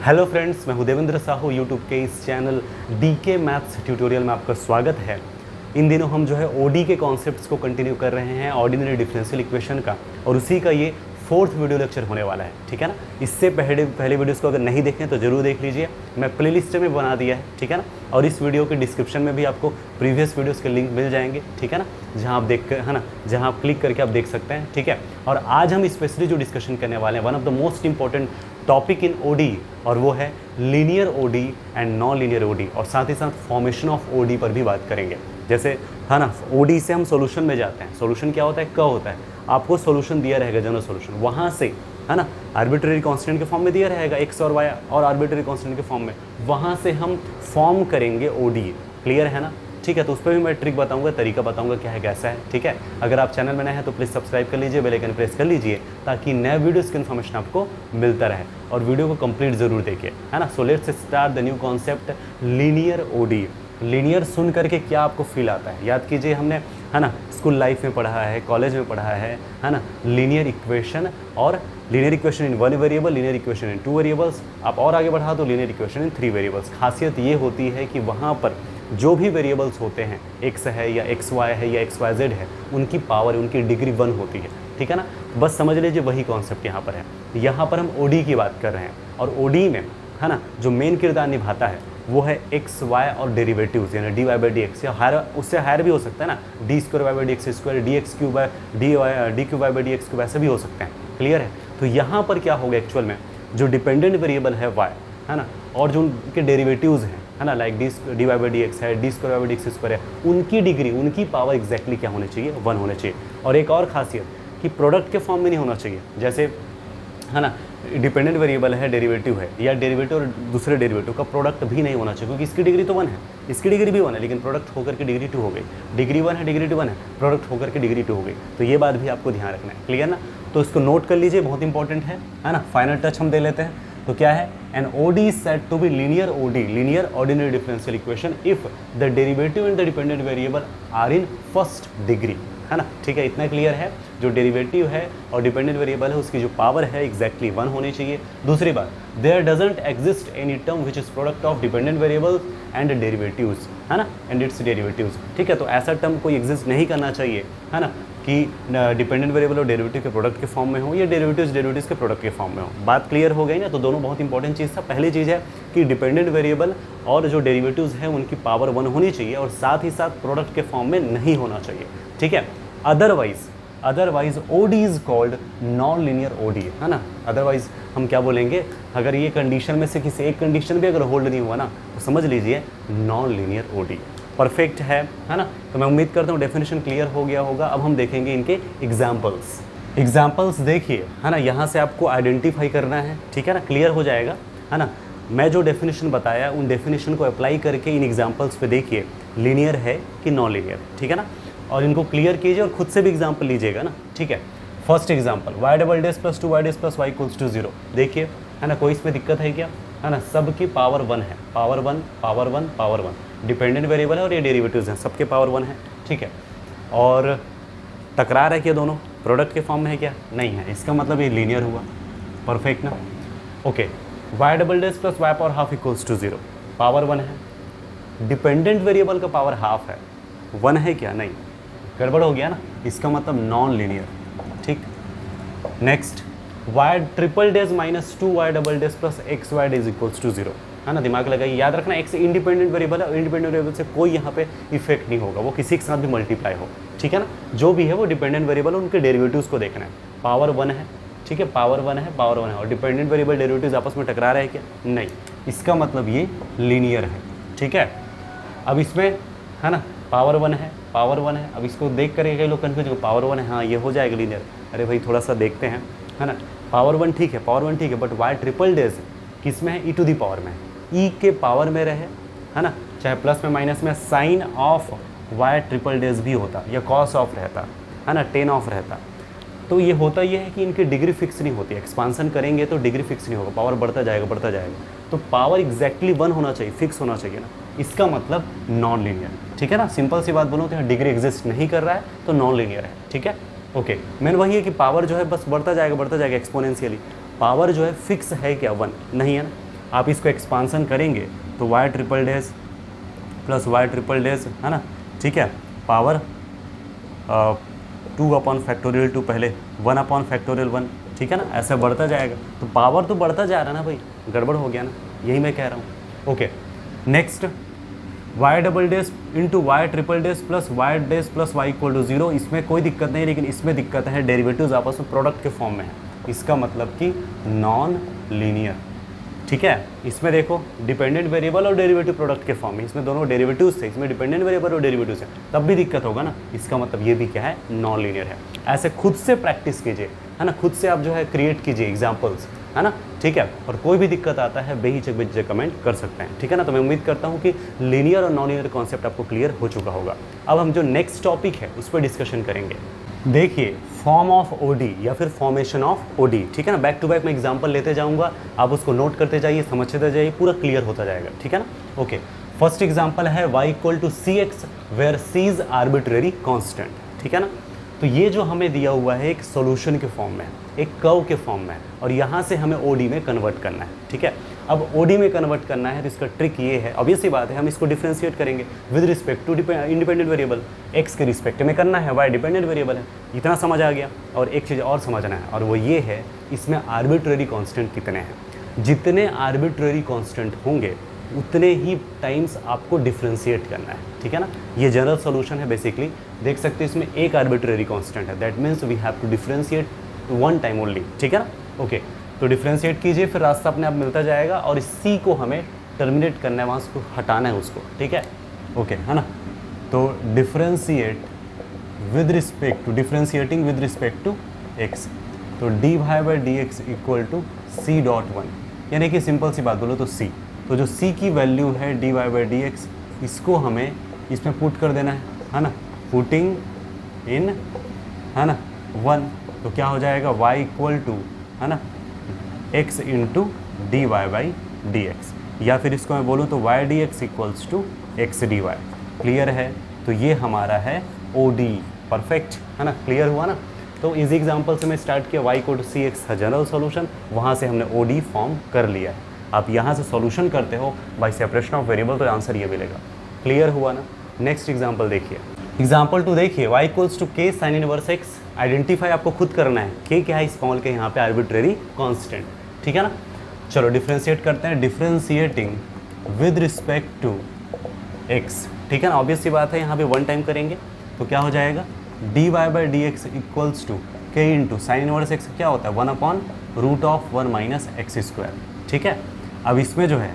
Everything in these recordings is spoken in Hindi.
हेलो फ्रेंड्स, मैं हूं देवेंद्र साहू। यूट्यूब के इस चैनल डीके मैथ्स ट्यूटोरियल में आपका स्वागत है। इन दिनों हम जो है ओडी के कॉन्सेप्ट्स को कंटिन्यू कर रहे हैं, ऑर्डिनरी डिफरेंशियल इक्वेशन का, और उसी का ये 4th वीडियो लेक्चर होने वाला है। ठीक है ना। इससे पहले वीडियोस को अगर नहीं देखें तो ज़रूर देख लीजिए, मैं प्लेलिस्ट में बना दिया है। ठीक है ना। और इस वीडियो के डिस्क्रिप्शन में भी आपको प्रीवियस वीडियोस के लिंक मिल जाएंगे। ठीक है ना, जहां आप देख कर, है ना, जहां आप क्लिक करके आप देख सकते हैं। ठीक है। और आज हम स्पेशली जो डिस्कशन करने वाले हैं, one of the most important topic in ODE, और वो है linear ODE and non linear ODE, और साथ ही साथ फॉर्मेशन ऑफ ओडी पर भी बात करेंगे। जैसे है ना, ओडी से हम सॉल्यूशन में जाते हैं। सॉल्यूशन क्या होता है, क होता है, आपको सॉल्यूशन दिया रहेगा, जनरल सॉल्यूशन, वहाँ से है ना आर्बिट्रेरी कांस्टेंट के फॉर्म में दिया रहेगा एक्स और वाई, और आर्बिट्रेरी कांस्टेंट के फॉर्म में, वहाँ से हम फॉर्म करेंगे ओडी। क्लियर है ना। ठीक है। तो उस पर भी मैं ट्रिक बताऊंगा, तरीका बताऊंगा क्या है कैसा है। ठीक है। अगर आप चैनल में नए हैं तो प्लीज़ सब्सक्राइब कर लीजिए, बेल आइकन प्रेस कर लीजिए, ताकि नए वीडियोस की इन्फॉर्मेशन आपको मिलता रहे, और वीडियो को कंप्लीट जरूर देखिए, है ना। So let's start the new concept linear OD. Linear सुन करके क्या आपको फील आता है, याद कीजिए, हमने है ना स्कूल लाइफ में पढ़ा है, कॉलेज में पढ़ा है ना, लीनियर इक्वेशन, और linear equation in 1 variable, linear equation in 2 variables, आप और आगे बढ़ा तो लीनियर इक्वेशन इन 3 वेरिएबल्स। खासियत ये होती है कि वहाँ पर जो भी वेरिएबल्स होते हैं, एक्स है या एक्स वाई है या एक्स वाई जेड है, उनकी पावर, उनकी डिग्री 1 होती है। ठीक है ना। बस समझ लीजिए वही कॉन्सेप्ट यहाँ पर है। यहाँ पर हम ओडी की बात कर रहे हैं, और ओडी में है ना जो मेन किरदार निभाता है वो है एक्स वाई और डेरिवेटिव्स, यानी D Y by D x, या हायर, उससे हायर भी हो सकता है ना, D square Y by D x square, D X Q by D Q Y by D X Q, वैसे भी हो सकते हैं। क्लियर है। तो यहाँ पर क्या होगा एक्चुअल में, जो डिपेंडेंट वेरिएबल है वाई, है ना, और जो उनके डेरिवेटिव्स हैं, है ना, like d Y by D x है, d square Y by D x square है, उनकी डिग्री, उनकी पावर एग्जैक्टली क्या होनी चाहिए, 1 होने चाहिए। और एक और खासियत कि प्रोडक्ट के फॉर्म में नहीं होना चाहिए। जैसे है ना डिपेंडेंट वेरिएबल है, डेरिवेटिव है, या डेरिवेटिव और दूसरे डेरिवेटिव का प्रोडक्ट भी नहीं होना चाहिए, क्योंकि इसकी डिग्री तो 1 है, इसकी डिग्री भी 1 है, लेकिन प्रोडक्ट होकर के डिग्री 2 हो गई। डिग्री 1 है, डिग्री 1 है, प्रोडक्ट होकर के डिग्री 2 हो गई। तो ये बात भी आपको ध्यान रखना है। क्लियर ना। तो इसको नोट कर लीजिए, बहुत इंपॉर्टेंट है ना। फाइनल टच हम दे लेते हैं। तो क्या है, an ODE is said to be linear OD, linear ordinary differential equation, if the derivative and the dependent variable are in first degree, है ना। ठीक है, इतना क्लियर है। जो डेरिवेटिव है और डिपेंडेंट वेरिएबल है, उसकी जो पावर है एग्जैक्टली 1 होनी चाहिए। दूसरी बात, there doesn't exist any term which is product of dependent variables and derivatives, है ना, एंड इट्स डेरिवेटिव्स। ठीक है। तो ऐसा टर्म कोई एग्जिस्ट नहीं करना चाहिए, है ना, कि डिपेंडेंट वेरिएबल और डेरिवेटिव के प्रोडक्ट के फॉर्म में हो, या डेरिवेटिव्स के प्रोडक्ट के फॉर्म में हो। बात क्लियर हो गई ना। तो दोनों बहुत इंपॉर्टेंट चीज़ था। पहली चीज़ है कि डिपेंडेंट वेरिएबल और जो डेरिवेटिव्स हैं उनकी पावर 1 होनी चाहिए, और साथ ही साथ प्रोडक्ट के फॉर्म में नहीं होना चाहिए। ठीक है। Otherwise ODE is called non linear ODE, है ना। अदरवाइज हम क्या बोलेंगे, अगर ये कंडीशन में से किसी एक कंडीशन भी अगर होल्ड नहीं हुआ ना, तो समझ लीजिए नॉन लीनियर ओडी। परफेक्ट है ना। तो मैं उम्मीद करता हूँ डेफिनेशन क्लियर हो गया होगा। अब हम देखेंगे इनके एग्जाम्पल्स देखिए, है ना। यहाँ से आपको आइडेंटिफाई करना है। ठीक है ना, क्लियर हो जाएगा, है ना। मैं जो डेफिनेशन बताया उन डेफिनेशन को अप्लाई करके इन एग्जाम्पल्स पे देखिए लीनियर है कि नॉन लीनियर। ठीक है ना। और इनको क्लियर कीजिए, और खुद से भी एग्जाम्पल लीजिएगा ना। ठीक है। First example, y double dash plus 2 y dash plus y equals to 0। देखिए, है ना, कोई इसमें दिक्कत है क्या, है ना। सबकी पावर 1 है, power 1 power 1 power 1, dependent variable है और ये डेरिवेटिव्स हैं, सबके पावर 1 है। ठीक है। और टकरार है क्या दोनों, प्रोडक्ट के फॉर्म में है क्या, नहीं है, इसका मतलब ये लीनियर हुआ। परफेक्ट ना। Okay. Y double dash plus y power half equals to 0, power 1 है, डिपेंडेंट वेरिएबल का पावर हाफ है, 1 है क्या, नहीं, गड़बड़ हो गया ना, इसका मतलब नॉन लीनियर। ठीक। Next, y triple dash minus 2 y double dash plus x y dash equals to 0, है ना। दिमाग लगाइए, याद रखना एक्स इंडिपेंडेंट वेरिएबल है, इंडिपेंडेंट वेरिएबल से कोई यहाँ पे इफेक्ट नहीं होगा, वो किसी के साथ भी मल्टीप्लाई हो। ठीक है ना। जो भी है वो डिपेंडेंट वेरिएबल है, उनके डेरिवेटिव्स को देखना है। पावर 1 है, ठीक है, पावर 1 है, पावर 1 है, और डिपेंडेंट वेरिएबल डेरिवेटिव्स आपस में टकरा रहे हैं क्या, नहीं, इसका मतलब ये लीनियर है। ठीक है। अब इसमें है ना पावर 1 है, पावर 1 है, अब इसको देख कर कई लोग कन्फ्यूज हो, पावर 1 है, हाँ ये हो जाएगा लीनियर। अरे भाई थोड़ा सा देखते हैं, है ना। पावर 1 ठीक है, पावर 1 ठीक है, बट वाई ट्रिपल डेज किस में है, ई टू दी पावर में है, ई के पावर में रहे, है ना, चाहे प्लस में माइनस में, sign of y triple dash भी होता, या कॉस ऑफ रहता, है ना, टेन ऑफ रहता। तो ये होता ये है कि इनकी डिग्री फिक्स नहीं होती, एक्सपांसन करेंगे तो डिग्री फिक्स नहीं होगा, पावर बढ़ता जाएगा। तो पावर एग्जैक्टली 1 होना चाहिए, फिक्स होना चाहिए ना, इसका मतलब नॉन लीनियर। ठीक है ना। सिंपल सी बात बोलूँ तो यहाँ डिग्री एग्जिस्ट नहीं कर रहा है, तो नॉन लीनियर है। ठीक है। ओके। मेन वही है कि पावर जो है बस बढ़ता जाएगा एक्सपोनेंशियली। पावर जो है फिक्स है क्या, 1 नहीं है ना। आप इसको एक्सपांसन करेंगे तो y triple dash plus y triple dash, है ना, ठीक है, पावर 2 अपॉन फैक्टोरियल 2, पहले 1 अपॉन फैक्टोरियल 1, ठीक है ना, ऐसा बढ़ता जाएगा। तो पावर तो बढ़ता जा रहा है ना भाई, गड़बड़ हो गया ना, यही मैं कह रहा हूँ। Okay, next y double dash into y triple dash plus y dash plus y equal to 0। इसमें कोई दिक्कत नहीं, लेकिन इसमें दिक्कत है, डेरिवेटिव्स आपस में प्रोडक्ट के फॉर्म में है, इसका मतलब कि नॉन लीनियर, ठीक है। इसमें देखो डिपेंडेंट वेरिएबल और डेरिवेटिव प्रोडक्ट के फॉर्म में, इसमें दोनों डेरिवेटिव्स थे, इसमें डिपेंडेंट वेरिएबल और डेरिवेटिव्स है, तब भी दिक्कत होगा ना, इसका मतलब ये भी क्या है, नॉन लीनियर है। ऐसे खुद से प्रैक्टिस कीजिए, है ना, खुद से आप जो है क्रिएट कीजिए एग्जाम्पल्स, है ना, ठीक है। और कोई भी दिक्कत आता है बेहिचक कमेंट कर सकते हैं, ठीक है ना। तो मैं उम्मीद करता हूँ कि लीनियर और नॉन लीनियर कॉन्सेप्ट आपको क्लियर हो चुका होगा। अब हम जो नेक्स्ट टॉपिक है उस पर डिस्कशन करेंगे। देखिए फॉर्म ऑफ ओडी या फिर फॉर्मेशन ऑफ ओडी, ठीक है ना, बैक टू बैक मैं एग्जांपल लेते जाऊंगा, आप उसको नोट करते जाइए, समझते जाइए, पूरा क्लियर होता जाएगा, ठीक है ना। ओके, फर्स्ट एग्जांपल है y equal to c x where c is arbitrary constant, ठीक है ना। तो ये जो हमें दिया हुआ है एक सॉल्यूशन के फॉर्म में, एक कर्व के फॉर्म में, और यहाँ से हमें ओडी में कन्वर्ट करना है, ठीक है। अब ओडी में कन्वर्ट करना है तो इसका ट्रिक ये है, ऑब्वियस सी बात है, हम इसको डिफरेंशिएट करेंगे with respect to independent variable, x के रिस्पेक्ट में करना है, वाई डिपेंडेंट वेरिएबल है, इतना समझ आ गया। और एक चीज़ और समझना है, और वो ये है, इसमें आर्बिट्रेरी कांस्टेंट कितने हैं, जितने आर्बिट्रेरी कांस्टेंट होंगे उतने ही टाइम्स आपको डिफरेंशिएट करना है, ठीक है ना। ये जनरल सॉल्यूशन है बेसिकली, देख सकते हैं इसमें एक आर्बिट्रेरी कांस्टेंट है, that means we have to differentiate one time only, ठीक है ना। ओके, तो डिफरेंशिएट कीजिए, फिर रास्ता अपने आप मिलता जाएगा, और इस सी को हमें टर्मिनेट करना है, वहाँ से हटाना है उसको, ठीक है। ओके, है ना। तो differentiate with respect to, differentiating with respect to x, तो d Y by D x equal to c dot one, यानी कि सिंपल सी बात बोलो तो सी, तो जो c की वैल्यू है d Y by D x, इसको हमें इसमें पुट कर देना है ना, पुटिंग इन, है ना, 1, तो क्या हो जाएगा y इक्वल टू, है ना, x into d Y by D x, या फिर इसको मैं बोलूँ तो y d x equals to x d y. Clear है, तो ये हमारा है OD, परफेक्ट, है ना, क्लियर हुआ ना। तो इस एग्जाम्पल से मैं स्टार्ट किया, y equal to c x general solution, वहाँ से हमने OD फॉर्म कर लिया है। आप यहाँ से सॉल्यूशन करते हो बाय सेपरेशन ऑफ वेरिएबल, तो आंसर ये मिलेगा। क्लियर हुआ ना। नेक्स्ट एग्जांपल देखिए, एग्जांपल 2 देखिए, y equals to k sine inverse x, identify आपको खुद करना है, k क्या है, स्मॉल के यहाँ पे आर्बिट्रेरी कांस्टेंट, ठीक है ना। चलो डिफरेंशिएट करते हैं, differentiating with respect to x, ठीक है ना, ऑब्वियस सी बात है, यहाँ पे वन टाइम करेंगे तो क्या हो जाएगा, d Y by D x equals to k into sine inverse x क्या होता है, 1 upon root of 1 minus x square, ठीक है। अब इसमें जो है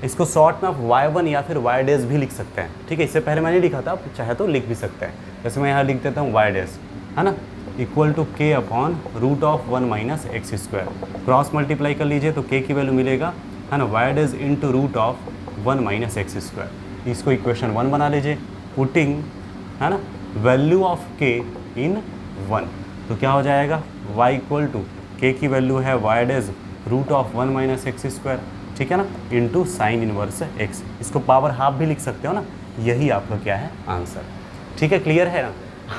इसको शॉर्ट में आप y1 या फिर y डैश भी लिख सकते हैं, ठीक है। इससे पहले मैंने लिखा था, आप चाहे तो लिख भी सकते हैं, जैसे मैं यहाँ लिख देता हूँ y डैश, है ना, equal to k upon root of 1 minus x square, cross multiply कर लीजिए तो k की वैल्यू मिलेगा, है ना, y dash into root of 1 minus x square, इसको इक्वेशन 1 बना लीजिए, पुटिंग, है ना, वैल्यू ऑफ k इन 1, तो क्या हो जाएगा, y इक्वल टू k की वैल्यू है y dash root of 1 minus x square, ठीक है ना, इंटू साइन इनवर्स एक्स, इसको पावर हाफ भी लिख सकते हो ना, यही आपका क्या है आंसर, ठीक है। क्लियर है ना,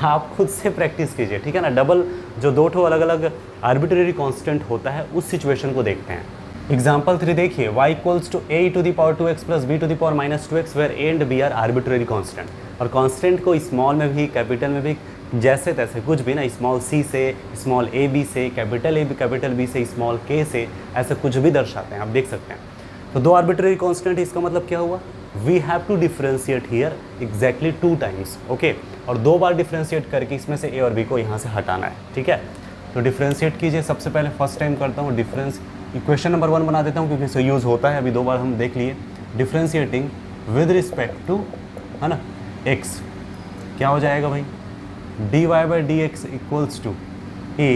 आप खुद से प्रैक्टिस कीजिए, ठीक है ना। डबल जो दो ठो अलग अलग आर्बिट्रेरी कांस्टेंट होता है उस सिचुएशन को देखते हैं। एग्जाम्पल 3 देखिए, y equals to a to the power 2x plus b to the power minus 2x where a and b are arbitrary constant, और कांस्टेंट को स्मॉल में भी कैपिटल में भी जैसे तैसे कुछ भी ना, स्मॉल c से स्मॉल a b से capital A B capital B से स्मॉल k से, ऐसे कुछ भी दर्शाते हैं, आप देख सकते हैं। तो दो आर्बिट्रेरी कांस्टेंट, इसका मतलब क्या हुआ, we have to differentiate here exactly 2 times, okay, और 2 बार डिफरेंशिएट करके इसमें से a और b को यहाँ से हटाना है, ठीक है। तो डिफरेंशिएट कीजिए, सबसे पहले फर्स्ट टाइम करता हूँ डिफरेंस, इक्वेशन नंबर 1 बना देता हूँ क्योंकि इसे यूज़ होता है, अभी 2 बार हम देख लिए। डिफरेंशिएटिंग विद रिस्पेक्ट टू, है ना, x, क्या हो जाएगा भाई, d Y by D x equals to a,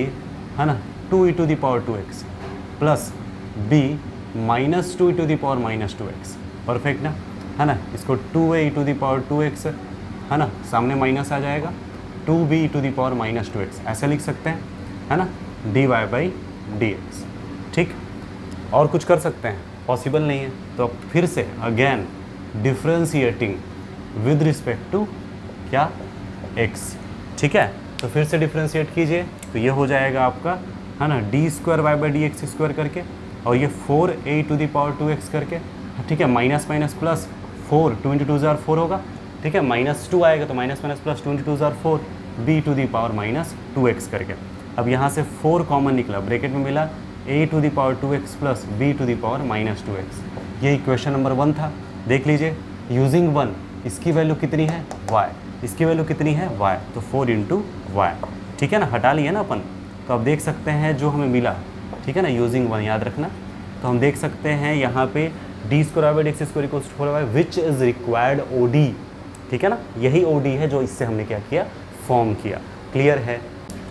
है ना, 2e to the power 2x plus b minus 2e to the power minus 2x, perfect ना, है ना। इसको 2a to the power 2x, है ना, सामने माइनस आ जाएगा, 2b to the power minus 2x, ऐसे लिख सकते हैं, है ना, d Y by D x, ठीक। और कुछ कर सकते हैं, पॉसिबल नहीं है, तो अब फिर से again differentiating with respect to क्या, x, ठीक है। तो फिर से डिफरेंशिएट कीजिए, तो ये हो जाएगा आपका, है ना, D square Y by D x square करके, और ये 4a⁴ करके, ठीक है, माइनस माइनस प्लस 4, 2 × 2 = 4 होगा, ठीक है, -2 आएगा तो माइनस माइनस प्लस 2 × 2 = 4, b⁻−2x करके। अब यहाँ से 4 कॉमन निकला, ब्रैकेट में मिला a⁴ प्लस b⁻−2x। ये इक्वेशन नंबर 1 था। देख लीजिए, यूजिंग 1 इसकी वैल्यू कितनी है y, इसकी वैल्यू कितनी है y, तो 4 × y, ठीक है ना, हटा लिए ना अपन। तो अब देख सकते हैं जो हमें मिला, ठीक है ना, यूजिंग 1 याद रखना। तो हम देख सकते हैं यहाँ पे d² = 4y which is required OD, ठीक है ना, यही OD है जो इससे हमने क्या किया, फॉर्म किया। क्लियर है।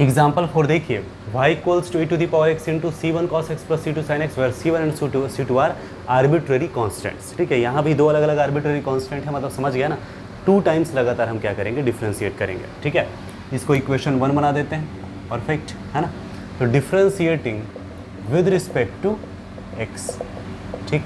एग्जाम्पल 4 देखिए, y = e⁴x × c1 cos x + c2 sin x, where c1 and c2 are arbitrary constants. ठीक है, यहाँ भी दो अलग अलग आर्बिट्ररी कॉन्स्टेंट है, मतलब समझ गया ना, 2 टाइम्स लगातार हम क्या करेंगे, डिफ्रेंशिएट करेंगे। ठीक है, इसको इक्वेशन 1 बना देते हैं, परफेक्ट है ना। तो differentiating with respect to x, ठीक,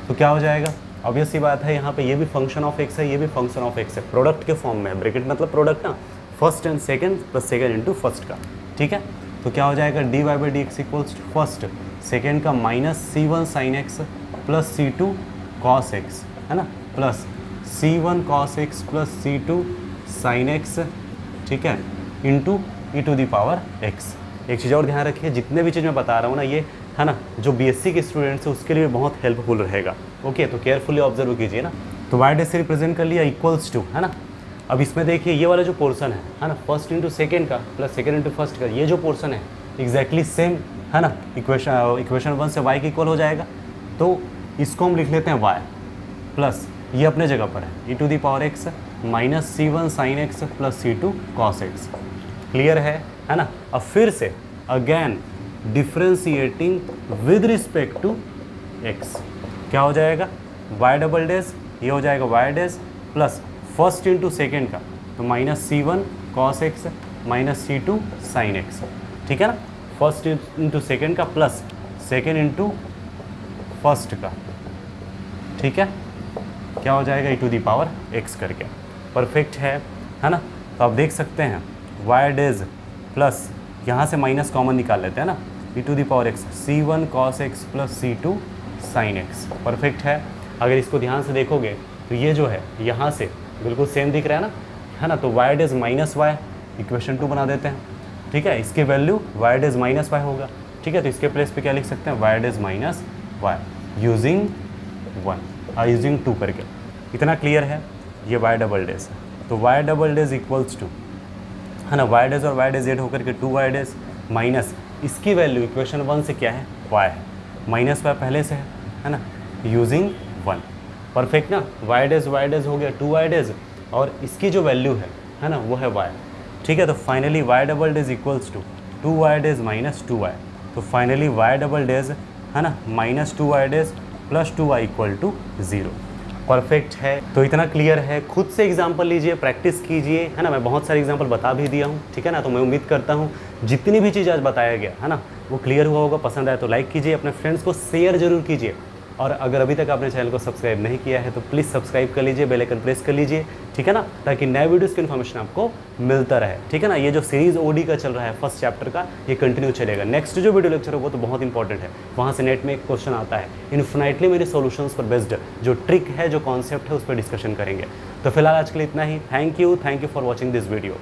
तो क्या हो जाएगा, ऑब्वियस सी बात है, यहाँ पे ये भी फंक्शन ऑफ x है, ये भी फंक्शन ऑफ x है, प्रोडक्ट के फॉर्म में है, ब्रैकेट मतलब प्रोडक्ट ना, first and second plus second × first का। ठीक है, तो क्या हो जाएगा, dy/dx = फर्स्ट सेकंड का -c1 sin x plus c2 cos x, है ना, plus c1 cos x plus c2 sin x, ठीक है, इंटू e⁴x। एक चीज़ और ध्यान रखिए, जितने भी चीज़ मैं बता रहा हूँ ना, ये है ना, जो बीएससी के स्टूडेंट्स हैं उसके लिए बहुत हेल्पफुल रहेगा। ओके, तो केयरफुली ऑब्जर्व कीजिए ना। तो y से रिप्रेजेंट कर लिया इक्वल्स टू, है ना। अब इसमें देखिए ये वाला जो पोर्शन है ना, फर्स्ट × सेकंड का प्लस सेकंड × फर्स्ट का, ये जो पोर्शन है एग्जैक्टली सेम है ना, इक्वेशन 1 से y के इक्वल हो जाएगा। तो इसको हम लिख लेते हैं y प्लस ये अपने जगह पर है e⁴x minus c1 sin x plus c2 cos x। Clear है ना। अब फिर से again differentiating with respect to x, क्या हो जाएगा, y डबल डैश, ये हो जाएगा y dash plus first × second का, तो -c1 cos x minus c2 sin x, ठीक है ना, फर्स्ट × सेकेंड का प्लस सेकेंड × फर्स्ट का, ठीक है, क्या हो जाएगा e⁴x करके, परफेक्ट है ना। तो आप देख सकते हैं y डैश प्लस यहाँ से माइनस कॉमन निकाल लेते हैं ना, e⁴x c1 cos x plus c2 sin x, perfect है। अगर इसको ध्यान से देखोगे तो ये जो है यहाँ से बिल्कुल सेम दिख रहा है ना, तो y dash minus y, equation 2 बना देते हैं। ठीक है, इसके value y dash minus y होगा। ठीक है, तो इसके प्लेस पे क्या लिख सकते हैं, y dash minus y using 2 करके। इतना क्लियर है, ये y डबल डैश है, तो y double dash equals to, है ना, y डैश और y डैश ऐड होकर के 2y डैश माइनस इसकी वैल्यू इक्वेशन 1 से क्या है, y है, माइनस y पहले से है ना, यूजिंग 1, परफेक्ट ना। y डैश हो गया 2y डैश, और इसकी जो वैल्यू है ना, वो है y। ठीक है, तो finally y double dash equals to 2y dash minus 2y, तो फाइनली y डबल डैश है ना, minus 2y dash plus 2y = 0, perfect है। तो इतना क्लियर है, खुद से एग्जांपल लीजिए, प्रैक्टिस कीजिए, है ना। मैं बहुत सारे एग्जांपल बता भी दिया हूँ, ठीक है ना। तो मैं उम्मीद करता हूँ जितनी भी चीज़ आज बताया गया है ना, वो क्लियर हुआ होगा। पसंद आए तो लाइक कीजिए, अपने फ्रेंड्स को शेयर जरूर कीजिए, और अगर अभी तक आपने चैनल को सब्सक्राइब नहीं किया है तो प्लीज़ सब्सक्राइब कर लीजिए, बेल आइकन प्रेस कर लीजिए, ठीक है ना, ताकि नए वीडियोज़ की इन्फॉर्मेशन आपको मिलता रहे, ठीक है ना। ये जो सीरीज़ ओडी का चल रहा है फर्स्ट चैप्टर का, ये कंटिन्यू चलेगा। नेक्स्ट जो वीडियो लेक्चर होगा तो बहुत इंपॉर्टेंट है, वहाँ से नेट में एक क्वेश्चन आता है, इन्फिनाइटली मेरे सॉल्यूशंस पर बेस्ड जो ट्रिक है, जो कॉन्सेप्ट है, उस पर डिस्कशन करेंगे। तो फिलहाल आज के लिए इतना ही। Thank you for watching this video.